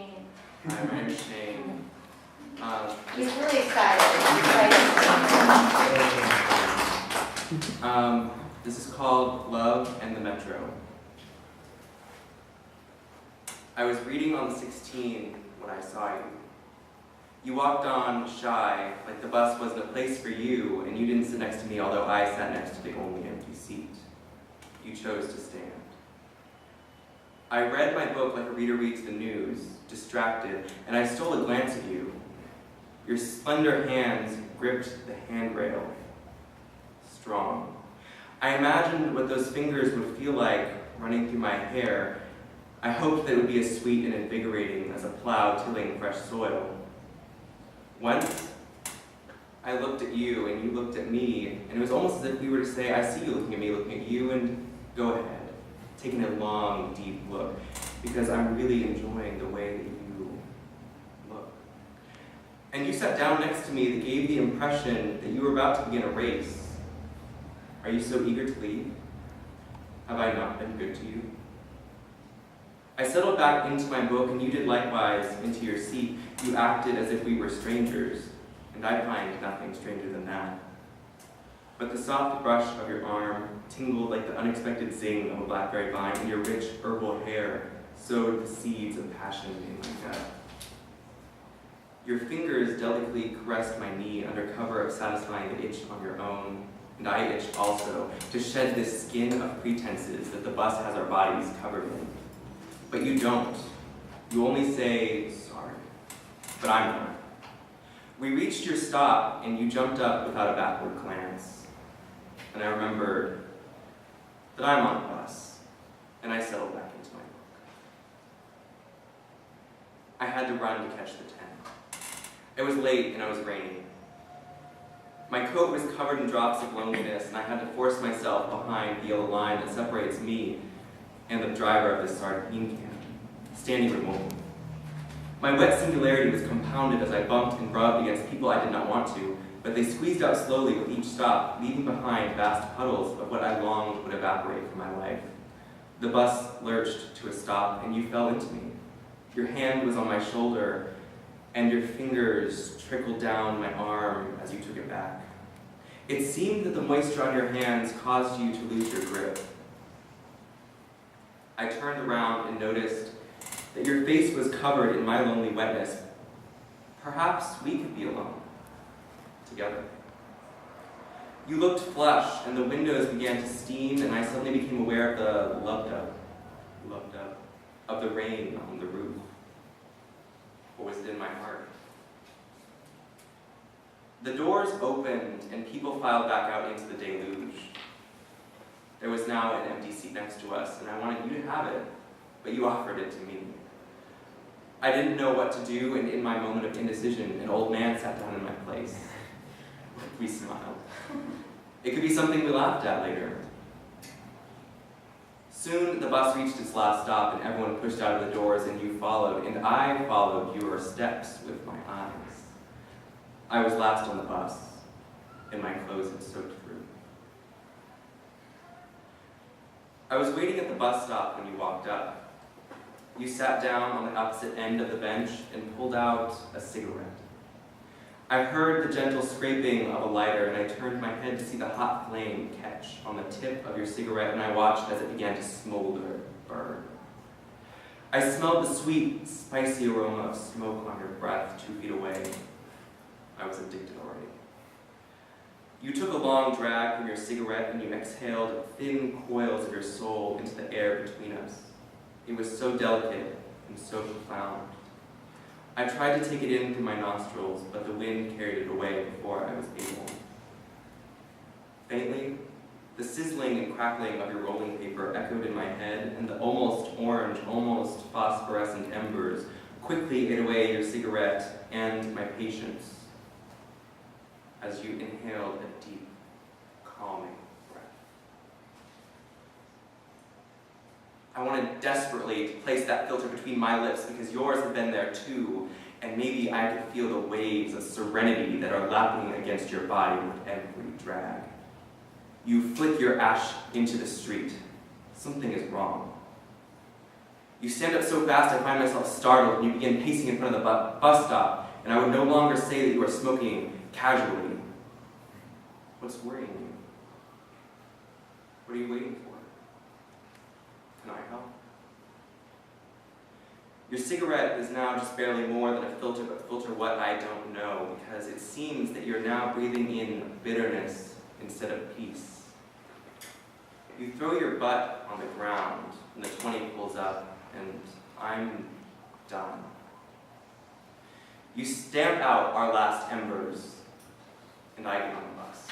Shayne. Hi, my name is Shayne. He's really excited. This is called Love and the Metro. I was reading on the 16 when I saw you. You walked on shy, like the bus wasn't a place for you, and you didn't sit next to me, although I sat next to the only empty seat. You chose to stand. I read my book like a reader reads the news, distracted, and I stole a glance at you. Your slender hands gripped the handrail, strong. I imagined what those fingers would feel like running through my hair. I hoped that it would be as sweet and invigorating as a plow tilling fresh soil. Once, I looked at you and you looked at me, and it was almost as if we were to say, I see you looking at me, looking at you, and go ahead, taking a long, deep look, because I'm really enjoying the way that you look. And you sat down next to me that gave the impression that you were about to begin a race. Are you so eager to leave? Have I not been good to you? I settled back into my book, and you did likewise into your seat. You acted as if we were strangers, and I find nothing stranger than that. But the soft brush of your arm tingled like the unexpected zing of a blackberry vine, and your rich herbal hair sowed the seeds of passion in my gut. Your fingers delicately caressed my knee under cover of satisfying the itch on your own, and I itched also to shed this skin of pretenses that the bus has our bodies covered in. But you don't. You only say, sorry. But I'm not. We reached your stop, and you jumped up without a backward glance. And I remembered that I'm on a bus, and I settled back into my book. I had to run to catch the 10. It was late, and it was raining. My coat was covered in drops of loneliness, and I had to force myself behind the yellow line that separates me and the driver of this sardine can, standing remotely. My wet singularity was compounded as I bumped and rubbed against people I did not want to, but they squeezed out slowly with each stop, leaving behind vast puddles of what I longed would evaporate from my life. The bus lurched to a stop, and you fell into me. Your hand was on my shoulder, and your fingers trickled down my arm as you took it back. It seemed that the moisture on your hands caused you to lose your grip. I turned around and noticed that your face was covered in my lonely wetness. Perhaps we could be alone, together. You looked flushed, and the windows began to steam, and I suddenly became aware of the love-dub of the rain on the roof. Or was it in my heart? The doors opened, and people filed back out into the deluge. There was now an empty seat next to us, and I wanted you to have it, but you offered it to me. I didn't know what to do, and in my moment of indecision, an old man sat down in my place. We smiled. It could be something we laughed at later. Soon the bus reached its last stop, and everyone pushed out of the doors, and you followed, and I followed your steps with my eyes. I was last on the bus, and my clothes had soaked through. I was waiting at the bus stop when you walked up. You sat down on the opposite end of the bench and pulled out a cigarette. I heard the gentle scraping of a lighter, and I turned my head to see the hot flame catch on the tip of your cigarette, and I watched as it began to smolder, burn. I smelled the sweet, spicy aroma of smoke on your breath 2 feet away. I was addicted already. You took a long drag from your cigarette, and you exhaled thin coils of your soul into the air between us. It was so delicate and so profound. I tried to take it in through my nostrils, but the wind carried it away before I was able. Faintly, the sizzling and crackling of your rolling paper echoed in my head, and the almost orange, almost phosphorescent embers quickly ate away your cigarette and my patience as you inhaled a deep, calming breath. I wanted desperately to place that filter between my lips because yours had been there too, and maybe I could feel the waves of serenity that are lapping against your body with every drag. You flick your ash into the street. Something is wrong. You stand up so fast I find myself startled, and you begin pacing in front of the bus stop, and I would no longer say that you are smoking casually. What's worrying you? What are you waiting for? Can I help? Your cigarette is now just barely more than a filter, but filter what I don't know, because it seems that you're now breathing in bitterness instead of peace. You throw your butt on the ground, and the 20 pulls up, and I'm done. You stamp out our last embers, and I get on the bus.